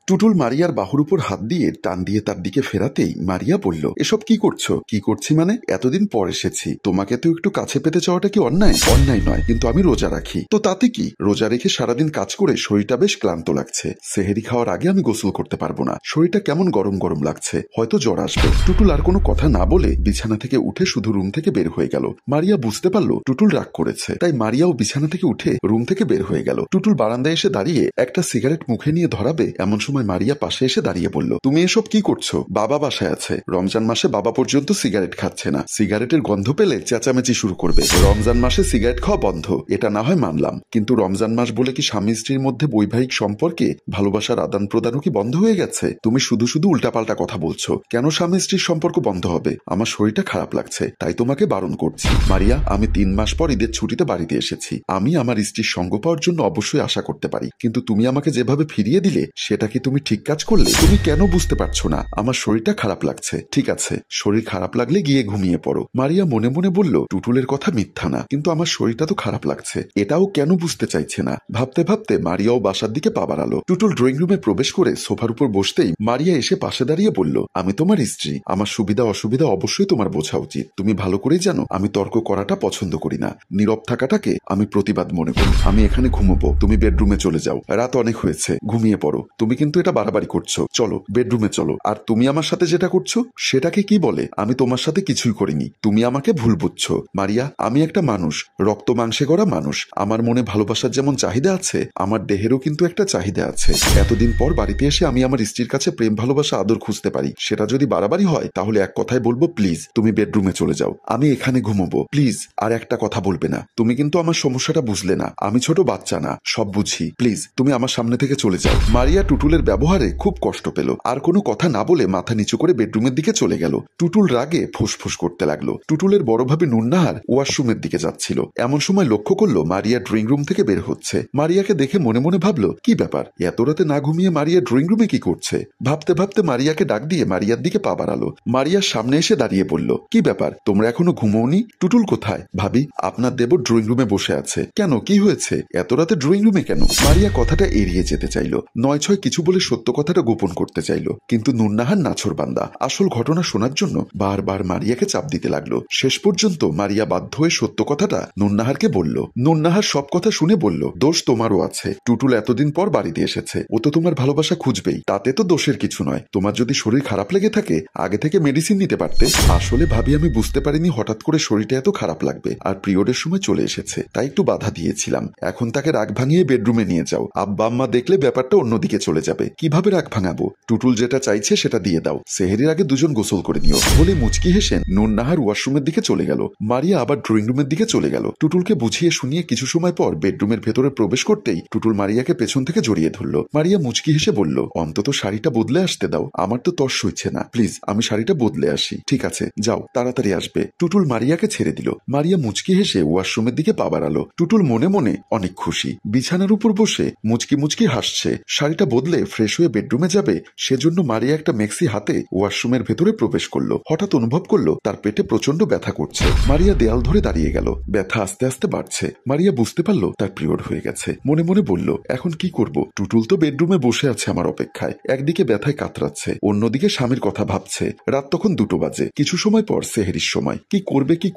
টুটুল মারিয়ার বাহুর উপর হাত দিয়ে টান দিয়ে তার দিকে ফেরাতেই মারিয়া বলল, এসব কি করছো? কি করছি মানে? এতদিন পর এসেছি, তোমাকে তো একটু কাছে পেতে চাওয়াটা কি অন্যায়? অন্যায় নয়, কিন্তু আমি রোজা রাখি। তো তাতে কি? রোজা রেখে সারাদিন কাজ করে শরীরটা বেশ ক্লান্ত লাগছে। সেহেরি খাওয়ার আগে আমি গোসল করতে পারবো না। শরীরটা কেমন গরম গরম লাগছে, হয়তো জ্বর আসবে। টুটুল আর কোনো কথা না বলে বিছানা থেকে উঠে শুধু রুম থেকে বের হয়ে গেল। মারিয়া বুঝতে পারলো টুটুল রাগ করেছে, তাই মারিয়াও বিছানা থেকে উঠে রুম থেকে বের হয়ে গেল। টুটুল বারান্দায় এসে দাঁড়িয়ে একটা সিগারেট মুখে নিয়ে ধরাবে এমন সময় মারিয়া পাশে এসে দাঁড়িয়ে বলল, তুমি এসব কি করছো? বাবা বাসায় আছে। রমজান মাসে বাবা পর্যন্ত সিগারেট খাচ্ছে না। সিগারেটের গন্ধ পেলে চেঁচামেচি শুরু করবে। রমজান মাসে সিগারেট খাওয়া বন্ধ, এটা না হয় মানলাম, কিন্তু রমজান মাস বলে কি স্বামী স্ত্রীর মধ্যে বৈবাহিক সম্পর্কে ভালোবাসার আদান প্রদানও কি বন্ধ হয়ে গেছে? তুমি শুধু শুধু উল্টাপাল্টা কথা বলছো। কেন স্বামী স্ত্রীর সম্পর্ক বন্ধ হবে? আমার শরীরটা খারাপ লাগছে, তাই তোমাকে বারণ করছি। মারিয়া, আমি 3 মাস পর ঈদের ছুটিতে বাড়িতে এসেছি। আমি আমার স্ত্রীর সঙ্গ পাওয়ার জন্য অবশ্যই আশা করতে পারি, কিন্তু তুমি আমাকে যেভাবে ফিরিয়ে দিলে সেটা কি তুমি ঠিক কাজ করলে? তুমি কেন বুঝতে পারছো না আমার শরীরটা খারাপ লাগছে? ঠিক আছে, শরীর খারাপ লাগলে গিয়ে ঘুমিয়ে পড়ো। মারিয়া মনে মনে বলল, টুটুলের কথা মিথ্যা না, কিন্তু আমার শরীরটা তো খারাপ লাগছে, এটাও কেন বুঝতে চাইছে না। ভাবতে ভাবতে মারিয়াও বাসার দিকে পা বাড়ালো। টুটুল ড্রয়িং রুমে প্রবেশ করে সোফার উপর বসতেই মারিয়া এসে পাশে দাঁড়িয়ে বলল, আমি তোমার স্ত্রী, আমার সুবিধা অসুবিধা অবশ্যই তোমার বোঝা উচিত। তুমি ভালো করেই জানো আমি তর্ক করাটা পছন্দ করি না। নীরব থাকাটাকে আমি প্রতিবাদ মনে করি। আমি এখানে ঘুমোবো, তুমি বেডরুমে চলে যাও। রাত অনেক হয়েছে, ঘুমিয়ে পড়ো। তুমি কিন্তু এটা বাড়াবাড়ি করছো। চলো বেডরুমে চলো। আর তুমি আমার সাথে যেটা করছো সেটাকে কি বলে? আমি তোমার সাথে কিছুই করিনি, তুমি আমাকে ভুল বুঝছো। মারিয়া, আমি একটা মানুষ, রক্ত মাংসে গড়া মানুষ। আমার মনে ভালোবাসার যেমন চাহিদা আছে, আমার দেহেরও কিন্তু একটা চাহিদা আছে। এতদিন পর বাড়িতে এসে আমি আমার স্ত্রীর কাছে প্রেম ভালোবাসা আদর খুঁজতে পারি, সেটা যদি বাড়াবাড়ি হয় তাহলে এক কথায় বলবো, প্লিজ তুমি বেডরুমে চলে যাও, আমি এখানে ঘুমোবো। প্লিজ আর একটা কথা বলবে না। তুমি কিন্তু আমার সমস্যাটা বুঝলে না। আমি ছোট বাচ্চা না, সব বুঝি। প্লিজ তুমি আমার সামনে থেকে চলে যাও। মারিয়া টুটুলের ব্যবহারে খুব কষ্ট পেল। আর কোনো কথা না বলে মাথা নিচু করে বেডরুমের দিকে চলে গেল। টুটুল রাগে ফুসফুস করতে লাগলো। টুটুলের বড় ভাবি নুন্নাহার ওয়াশরুমের দিকে যাচ্ছিল। এমন সময় লক্ষ্য করলো মারিয়া ড্রয়িং রুম থেকে বের হচ্ছে। মারিয়াকে দেখে মনে মনে ভাবলো, কি ব্যাপার, এত রাতে না ঘুমিয়ে মারিয়া ড্রয়িং রুমে কি করছে? ভাবতে ভাবতে মারিয়াকে ডাক দিয়ে মারিয়ার দিকে পা বাড়ালো। মারিয়ার সামনে এসে দাঁড়িয়ে বলল, কি ব্যাপার, তোমরা এখনো ঘুমোওনি? টুটুল কোথায়? ভাবি, আপনার দেবর ড্রয়িং রুমে বসে আছে। কেন, কি হয়েছে? এত রাতে ড্রয়িং রুমে কেন? মারিয়া কথাটা এড়িয়ে যেতে চাইল, নয় ছয় কিছু বলে সত্য কথাটা গোপন করতে চাইল, কিন্তু নুন্নাহার নাছোড়বান্দা আসল ঘটনা শোনার জন্য বারবার মারিয়াকে চাপ দিতে লাগলো। শেষ পর্যন্ত মারিয়া বাধ্য হয়ে সত্য কথাটা নুন্নাহারকে বলল। নুন্নাহার সব কথা শুনে বলল, দোষ তোমারও আছে। টুটুল এতদিন পর বাড়িতে এসেছে, ও তো তোমার ভালোবাসা খুঁজবেই, তাতে তো দোষের কিছু নয়। তোমার যদি শরীর খারাপ লেগে থাকে আগে থেকে মেডিসিন নিতে পারতে। আসলে ভাবি, আমি বুঝতে পারিনি হঠাৎ করে শরীরটা এত খারাপ লাগবে, আর পিরিয়ডের সময় চলে এসেছে, তাই একটু বাধা দিয়েছিলাম। এখন তাকে রাগ ভাঙিয়ে বেডরুমে নিয়ে যাও। আব্বা আম্মা দেখলে ব্যাপারটা অন্যদিকে চলে যাবে। কিভাবে রাগ ভাঙাবো? টুটুল যেটা চাইছে সেটা দিয়ে দাও। সেহেরির আগে দুজন গোসল করে নিও। বলে মুচকি হেসে নুন্নাহার ওয়াশরুমের দিকে চলে গেল। মারিয়া আবার ড্রয়িং রুমের দিকে চলে গেল। টুটুলকে বুঝিয়ে শুনিয়ে কিছু সময় পর বেডরুমের ভেতরে প্রবেশ করতেই টুটুল মারিয়াকে পেছন থেকে জড়িয়ে ধরল। মারিয়া মুচকি হেসে বলল, অন্তত শাড়িটা বদলে আসতে দাও, আমার তো তর সইছে না। প্লিজ আমি শাড়িটা বদলে আসি। ঠিক আছে, যাও, তাড়াতাড়ি আসবে। টুটুল মারিয়াকে ছেড়ে দিল। মারিয়া মুচকি হেসে ওয়াশরুমের দিকে পা বাড়ালো। টুটুল মনে মনে অনেক খুশি। বিছানার উপর বসে মুচকি মুচকি হাসছে। শাড়িটা বদলে ফ্রেশ হয়ে বেডরুমে যাবে, সেজন্য মারিয়া একটা মেক্সি হাতে ওয়াশরুমের ভেতরে প্রবেশ করলো। হঠাৎ অনুভব করলো তার পেটে প্রচন্ড ব্যথা করছে। মারিয়া দেয়াল ধরে দাঁড়িয়ে গেল। ব্যথা আস্তে আস্তে বাড়ছে। মারিয়া বুঝতে পারলো তার পিরিয়ড হয়ে গেছে। মনে মনে বলল, এখন কি করব? টুটুল তো বেডরুমে বসে আছে আমার অপেক্ষায়, একদিকে ব্যথায় কাতরাচ্ছে, অন্যদিকে স্বামীর কথা ভাবছে। রাত তখন 2টো বাজে। কিছু সময় পর সেহেরির সময়। কি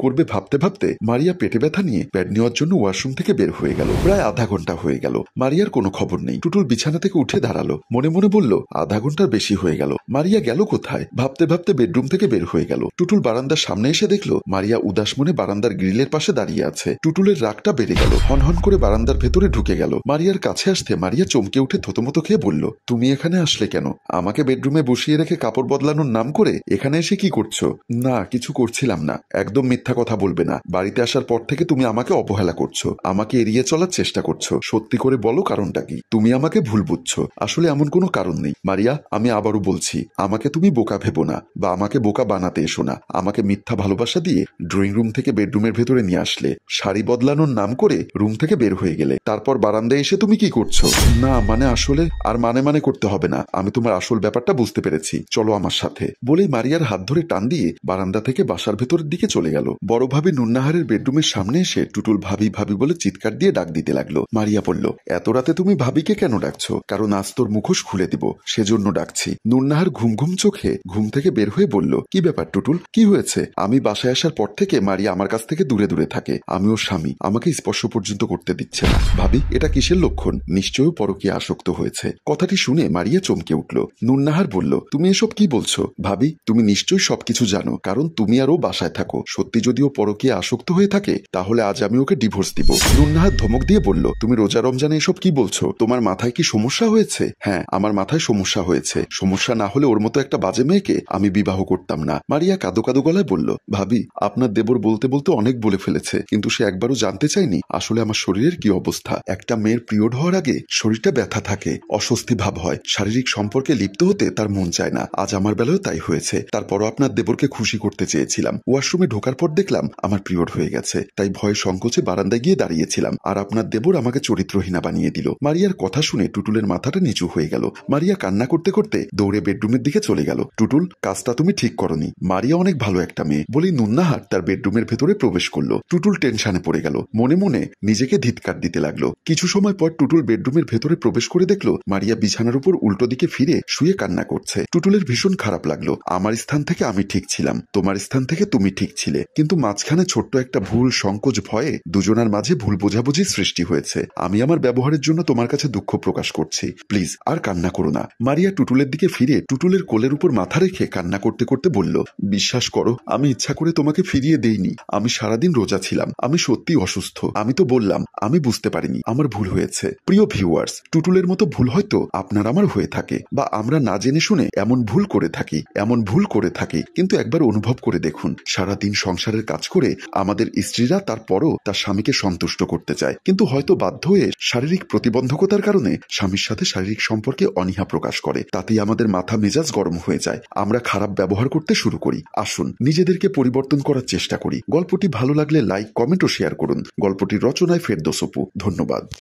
করবে ভাবতে ভাবতে মারিয়া পেটে ব্যথা নিয়ে প্যাড নেওয়ার জন্য ওয়াশরুম থেকে বের হয়ে গেল। প্রায় আধা ঘন্টা হয়ে গেল, মারিয়ার কোনো খবর নেই। টুটুল বিছানা থেকে উঠে দাঁড়ালো। মনে মনে বলল, আধা ঘন্টার বেশি হয়ে গেল, মারিয়া গেল কোথায়? ভাবতে ভাবতে বেডরুম থেকে বের হয়ে গেল। টুটুল বারান্দার সামনে এসে দেখলো মারিয়া উদাস মনে বারান্দার গ্রিলের পাশে দাঁড়িয়ে আছে। টুটুলের রাগটা বেড়ে গেল। হনহন করে বারান্দার ভেতরে ঢুকে গেল। মারিয়ার কাছে আসতে মারিয়া চমকে উঠে থতমত খেয়ে বলল, তুমি এখানে আসলে কেন? আমাকে বেডরুমে বসিয়ে রেখে কাপড় বদলানোর নাম করে এখানে এসে কি করছো? না, কিছু করছিলাম না। একদম মিথ্যা কথা বলবে না। বাড়িতে আসার পর থেকে তুমি আমাকে অবহেলা করছো, আমাকে এড়িয়ে চলার চেষ্টা করছো। সত্যি করে বলো কারণটা কি? তুমি আমাকে ভুল বুঝছো। আসলে এমন কোনো কারণ নেই। মারিয়া, আমি আবারও বলছি, আমাকে তুমি বোকা ভেবো না, বা আমাকে বোকা বানাতে এসো না। আমাকে মিথ্যা ভালোবাসা দিয়ে ড্রয়িং রুম থেকে বেডরুমের ভেতরে নিয়ে আসলে, শাড়ি বদলানোর নাম করে রুম থেকে বের হয়ে গেলে, তারপর বারান্দায় এসে তুমি কি করছো? না মানে আসলে আর মানে করতে হবে না, আমি তোমার আসল ব্যাপারটা বুঝতে পেরেছি, চলো আমার সাথে। বলেই মারিয়ার হাত ধরে টান দিয়ে বারান্দা থেকে বাসার ভেতরের দিকে চলে গেল। বড় ভাবি নুন্নাহারের বেডরুমের সামনে এসে টুটুল ভাবি ভাবি বলে চিৎকার দিয়ে ডাক দিতে লাগলো। মারিয়া বলল, এত রাতে তুমি ভাবিকে কেন ডাকছো? কারণ আজ তোর মুখ মুখোশ খুলে দিব, সেজন্য ডাকছি। নুরনাহার ঘুম ঘুম চোখে ঘুম থেকে বের হয়ে বলল, কি ব্যাপার টুটুল, কি হয়েছে? আমি বাসায় আসার পর থেকে মারিয়া আমার কাছ থেকে দূরে দূরে থাকে। আমি ওর স্বামী, আমাকে স্পর্শ পর্যন্ত করতে দিচ্ছে না। ভাবি, এটা কিসের লক্ষণ? নিশ্চয়ই পরকীয়া আসক্ত হয়েছে। কথাটি শুনে মারিয়া চমকে উঠল। নুরনাহার বলল, তুমি এসব কি বলছো? ভাবি, তুমি নিশ্চয়ই সবকিছু জানো, কারণ তুমি আর ও বাসায় থাকো। সত্যি যদি ও পরকীয়া আসক্ত হয়ে থাকে তাহলে আজ আমি ওকে ডিভোর্স দিব। নুরনাহার ধমক দিয়ে বলল, তুমি রোজা রমজানে এসব কি বলছো? তোমার মাথায় কি সমস্যা হয়েছে? হ্যাঁ, আমার মাথায় সমস্যা হয়েছে। সমস্যা না হলে ওর মতো একটা বাজে মেয়েকে আমি বিবাহ করতাম না। মারিয়া কাঁদো কাঁদো গলায় বলল, ভাবি, আপনার দেবর বলতে বলতে অনেক বলে ফেলেছে, কিন্তু সে একবারও জানতে চায়নি আসলে আমার শরীরের কি অবস্থা। একটা মেয়ের পিরিয়ড হওয়ার আগে শরীরটা ব্যথা থাকে, অস্বস্তি ভাব হয়, শারীরিক সম্পর্কে লিপ্ত হতে তার মন চায় না। আজ আমার বেলায় তাই হয়েছে। তারপরও আপনার দেবরকে খুশি করতে চেয়েছিলাম। ওয়াশরুমে ঢোকার পর দেখলাম আমার পিরিয়ড হয়ে গেছে, তাই ভয়ে সংকোচে বারান্দায় গিয়ে দাঁড়িয়েছিলাম, আর আপনার দেবর আমাকে চরিত্রহীনা বানিয়ে দিল। মারিয়ার কথা শুনে টুটুলের মাথাটা নিচু হয়ে গেল। মারিয়া কান্না করতে করতে দৌড়ে বেডরুমের দিকে চলে গেল। টুটুল, কাজটা তুমি ঠিক করনি। মারিয়া অনেক ভালো একটা মেয়ে বলেই নুরনাহার তার বেডরুমের ভেতরে প্রবেশ করলো। টুটুল টেনশনে পড়ে গেল, মনে মনে নিজেকে ধিৎকার দিতে লাগলো। কিছু সময় পর টুটুল বেডরুমের ভেতরে প্রবেশ করে দেখলো মারিয়া বিছানার উপর উল্টো দিকে ফিরে শুয়ে কান্না করছে। টুটুলের ভীষণ খারাপ লাগলো। আমার স্থান থেকে আমি ঠিক ছিলাম, তোমার স্থান থেকে তুমি ঠিক ছিলে, কিন্তু মাঝখানে ছোট্ট একটা ভুল, সংকোচ, ভয়ে দুজনের মাঝে ভুল বোঝাবুঝির সৃষ্টি হয়েছে। আমি আমার ব্যবহারের জন্য তোমার কাছে দুঃখ প্রকাশ করছি। প্লিজ আর কান্না করো না। মারিয়া টুটুলের দিকে ফিরে টুটুলের কোলের উপর মাথা রেখে কান্না করতে করতে বলল, বিশ্বাস করো, আমি ইচ্ছা করে তোমাকে ফিরিয়ে দেইনি। আমি সারাদিন রোজা ছিলাম, আমি সত্যি অসুস্থ। আমি তো বললাম, আমি বুঝতে পারিনি, আমার ভুল হয়েছে। প্রিয় ভিউয়ার্স, টুটুলের মতো ভুল হয়তো আপনার আমার হয়ে থাকে, বা আমরা না জেনে শুনে এমন ভুল করে থাকি। কিন্তু একবার অনুভব করে দেখুন, সারাদিন সংসারের কাজ করে আমাদের স্ত্রীরা তারপরও তার স্বামীকে সন্তুষ্ট করতে চায়, কিন্তু হয়তো বাধ্য হয়ে শারীরিক প্রতিবন্ধকতার কারণে স্বামীর সাথে শারীরিক সম্পর্কে অনীহা প্রকাশ করে। তাতেই আমাদের মাথা মেজাজ গরম হয়ে যায়, আমরা খারাপ ব্যবহার করতে শুরু করি। আসুন নিজেদেরকে পরিবর্তন করার চেষ্টা করি। গল্পটি ভালো লাগলে লাইক, কমেন্ট ও শেয়ার করুন। গল্পটির রচনায় ফেরদৌস অপু। ধন্যবাদ।